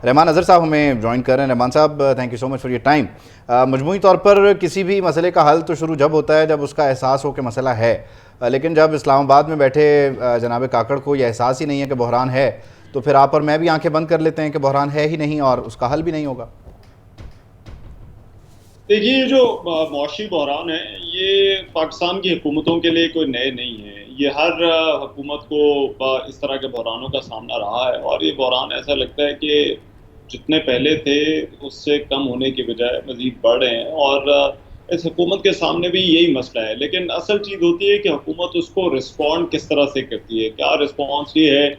رحمان اظہر صاحب ہمیں جوائن کر رہے ہیں. رحمان صاحب thank you so much for your time. مجموعی طور پر کسی بھی مسئلے کا حل تو شروع جب ہوتا ہے جب اس کا احساس ہو کہ مسئلہ ہے, لیکن جب اسلام آباد میں بیٹھے جناب کاکڑ کو یہ احساس ہی نہیں ہے کہ بحران ہے, تو پھر آپ اور میں بھی آنکھیں بند کر لیتے ہیں کہ بحران ہے ہی نہیں اور اس کا حل بھی نہیں ہوگا. دیکھیے, یہ جو معاشی بحران ہے یہ پاکستان کی حکومتوں کے لیے کوئی نئے نہیں ہے. یہ ہر حکومت کو اس طرح کے بحرانوں کا سامنا رہا ہے, اور یہ بحران ایسا لگتا ہے کہ جتنے پہلے تھے اس سے کم ہونے کی بجائے مزید بڑھ رہے ہیں. اور اس حکومت کے سامنے بھی یہی مسئلہ ہے, لیکن اصل چیز ہوتی ہے کہ حکومت اس کو رسپونڈ کس طرح سے کرتی ہے. کیا رسپانس یہ ہے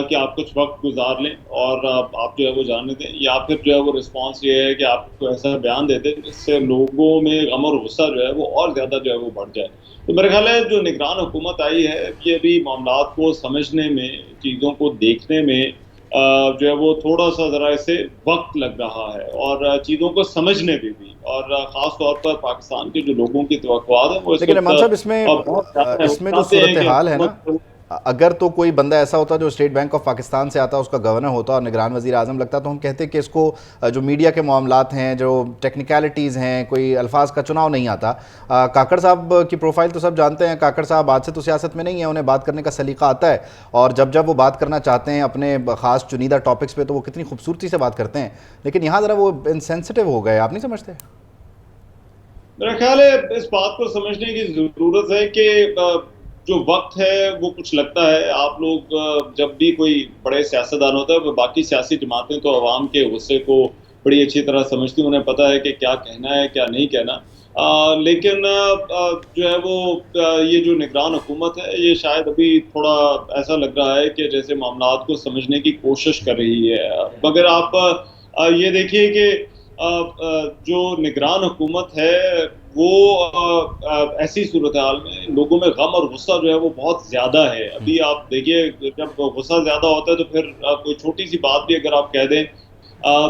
کہ آپ کچھ وقت گزار لیں اور آپ جو ہے وہ جانے دیں, یا پھر جو ہے وہ رسپانس یہ ہے کہ آپ کو ایسا بیان دے دیں جس سے لوگوں میں غم اور غصہ جو ہے وہ اور زیادہ جو ہے وہ بڑھ جائے. تو میرا خیال ہے جو نگران حکومت آئی ہے یہ بھی معاملات کو سمجھنے میں, چیزوں کو دیکھنے میں جو ہے وہ تھوڑا سا ذرا اسے وقت لگ رہا ہے, اور چیزوں کو سمجھنے میں بھی, اور خاص طور پر پاکستان کے جو لوگوں کی توقعات ہیں وہ اس لیکن وقت رحمان صاحب بہت زیادہ ہے. وہ اس میں جو چاہتے ہیں کہ صورتحال ہے نا, حکومت اگر تو کوئی بندہ ایسا ہوتا جو اسٹیٹ بینک آف پاکستان سے آتا, اس کا گورنر ہوتا اور نگران وزیر اعظم لگتا, تو ہم کہتے کہ اس کو جو میڈیا کے معاملات ہیں, جو ٹیکنیکلٹیز ہیں, کوئی الفاظ کا چناؤ نہیں آتا. کاکڑ صاحب کی پروفائل تو سب جانتے ہیں. کاکڑ صاحب آج سے تو سیاست میں نہیں ہیں, انہیں بات کرنے کا سلیقہ آتا ہے, اور جب وہ بات کرنا چاہتے ہیں اپنے خاص چنیدہ ٹاپکس پہ تو وہ کتنی خوبصورتی سے بات کرتے ہیں. لیکن یہاں ذرا وہ انسینسٹیو ہو گئے, آپ نہیں سمجھتے؟ میرا خیال ہے اس بات کو سمجھنے کی ضرورت ہے کہ جو وقت ہے وہ کچھ لگتا ہے. آپ لوگ جب بھی کوئی بڑے سیاستدان ہوتا ہے, باقی سیاسی جماعتیں تو عوام کے غصے کو بڑی اچھی طرح سمجھتی ہیں, انہیں پتہ ہے کہ کیا کہنا ہے کیا نہیں کہنا. لیکن جو ہے وہ یہ جو نگران حکومت ہے یہ شاید ابھی تھوڑا ایسا لگ رہا ہے کہ جیسے معاملات کو سمجھنے کی کوشش کر رہی ہے. مگر آپ یہ دیکھیے کہ جو نگران حکومت ہے وہ ایسی صورتحال میں لوگوں میں غم اور غصہ جو ہے وہ بہت زیادہ ہے. ابھی آپ دیکھیے, جب غصہ زیادہ ہوتا ہے تو پھر کوئی چھوٹی سی بات بھی اگر آپ کہہ دیں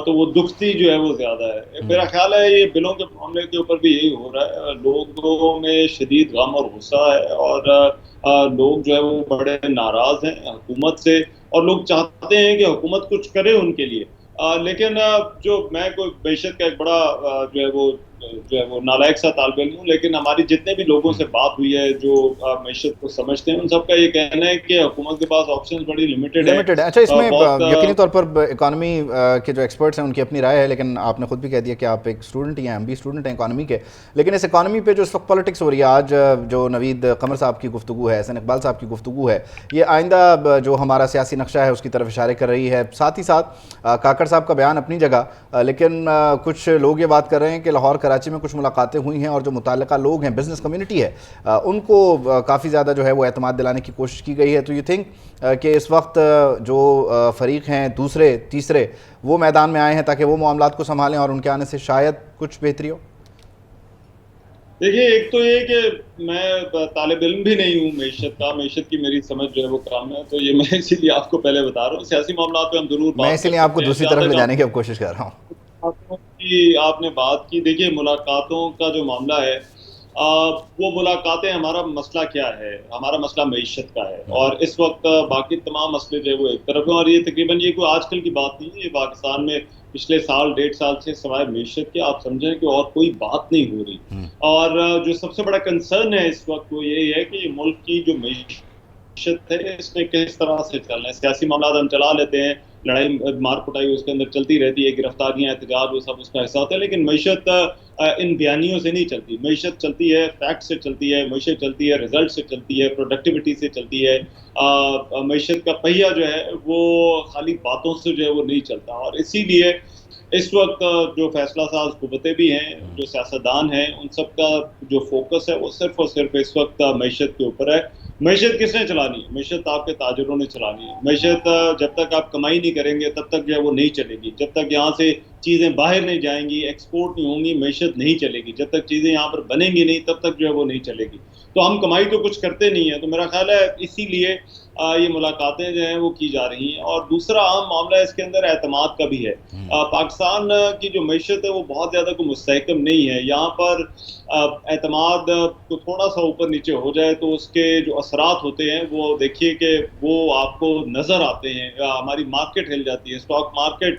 تو وہ دکھتی جو ہے وہ زیادہ ہے. میرا خیال ہے یہ بلوں کے معاملے کے اوپر بھی یہی ہو رہا ہے. لوگوں میں شدید غم اور غصہ ہے, اور لوگ جو ہے وہ بڑے ناراض ہیں حکومت سے, اور لوگ چاہتے ہیں کہ حکومت کچھ کرے ان کے لیے. لیکن جو میں کوئی معیشت کا ایک بڑا جو ہے وہ نالائق سا طالب علم ہوں, لیکن ہماری جتنے بھی لوگوں سے بات ہوئی ہے جو معیشت کو سمجھتے ہیں ان سب کا یہ کہنا ہے کہ حکومت کے پاس آپشنز بڑی لمیٹڈ ہیں. لمیٹڈ ہے. اچھا, اس میں بہت یقینی طور پر اکانومی کے جو ایکسپرٹس ہیں ان کی اپنی رائے ہے, لیکن آپ نے خود بھی کہہ دیا کہ آپ ایک اسٹوڈنٹ ہی ہیں, ہم بھی اسٹوڈنٹ ہیں اکانومی کے. لیکن اس اکانومی پہ جو اس وقت پالیٹکس ہو رہی ہے, آج جو نوید قمر صاحب کی گفتگو ہے, احسن اقبال صاحب کی گفتگو ہے, یہ آئندہ جو ہمارا سیاسی نقشہ ہے اس کی طرف اشارے کر رہی ہے. ساتھ ہی ساتھ کاکڑ صاحب کا بیان اپنی جگہ, لیکن کچھ لوگ یہ بات کر رہے ہیں کہ لاہور کراچی میں کچھ ملاقاتیں ہوئی ہیں اور جو متعلقہ لوگ ہیں, بزنس کمیونٹی ہے, ان کو کافی زیادہ جو ہے وہ اعتماد دلانے کی کوشش کی گئی ہے. تو یو تھنک کہ اس وقت جو فریق ہیں دوسرے تیسرے وہ میدان میں آئے ہیں تاکہ وہ معاملات کو سنبھالیں اور ان کے آنے سے شاید کچھ بہتری ہو؟ دیکھیے, ایک تو یہ کہ میں طالب علم بھی نہیں ہوں معیشت کا, معیشت کی میری سمجھ جو ہے وہ کام ہے, تو یہ میں اسی لیے آپ کو پہلے بتا رہا ہوں. سیاسی معاملات پہ ہم ضرور میں بات اسی کر لیے آپ کو سکتے ہیں. دوسری جہاں طرف لے تک جانے کی اب کوشش کر رہا ہوں. آپ نے بات کی, دیکھیے ملاقاتوں کا جو معاملہ ہے وہ ملاقاتیں, ہمارا مسئلہ کیا ہے؟ ہمارا مسئلہ معیشت کا ہے, اور اس وقت باقی تمام مسئلے جو ہے وہ ایک طرف ہیں. اور یہ تقریباً یہ کوئی آج کل کی بات نہیں ہے, یہ پاکستان میں پچھلے سال ڈیڑھ سال سے سوائے معیشت کے آپ سمجھیں کہ اور کوئی بات نہیں ہو رہی. اور جو سب سے بڑا کنسرن ہے اس وقت وہ یہی ہے کہ یہ ملک کی جو معیشت ہے اس میں کس طرح سے چلنا ہے. سیاسی معاملات ہم چلا لیتے ہیں, لڑائی مار پٹائی اس کے اندر چلتی رہتی ہے, گرفتاریاں احتجاج وہ سب اس کا حصہ ہوتا ہے, لیکن معیشت ان بیانیوں سے نہیں چلتی. معیشت چلتی ہے فیکٹ سے چلتی ہے, معیشت چلتی ہے رزلٹ سے چلتی ہے, پروڈکٹیوٹی سے چلتی ہے. معیشت کا پہیہ جو ہے وہ خالی باتوں سے جو ہے وہ نہیں چلتا. اور اسی لیے اس وقت جو فیصلہ ساز قوتیں بھی ہیں, جو سیاستدان ہیں, ان سب کا جو فوکس ہے وہ صرف اور صرف اس وقت معیشت کے اوپر ہے. معیشت کس نے چلانی ہے؟ معیشت آپ کے تاجروں نے چلانی ہے. معیشت جب تک آپ کمائی نہیں کریں گے تب تک جو ہے وہ نہیں چلے گی. جب تک یہاں سے چیزیں باہر نہیں جائیں گی, ایکسپورٹ نہیں ہوں گی, معیشت نہیں چلے گی. جب تک چیزیں یہاں پر بنیں گی نہیں تب تک جو ہے وہ نہیں چلے گی. تو ہم کمائی تو کچھ کرتے نہیں ہیں. تو میرا خیال ہے اسی لیے یہ ملاقاتیں جو ہیں وہ کی جا رہی ہیں. اور دوسرا اہم معاملہ اس کے اندر اعتماد کا بھی ہے. پاکستان کی جو معیشت ہے وہ بہت زیادہ کوئی مستحکم نہیں ہے. یہاں پر اعتماد کو تھوڑا سا اوپر نیچے ہو جائے تو اس کے جو اثرات ہوتے ہیں وہ دیکھیے کہ وہ آپ کو نظر آتے ہیں. ہماری مارکیٹ ہل جاتی ہے, اسٹاک مارکیٹ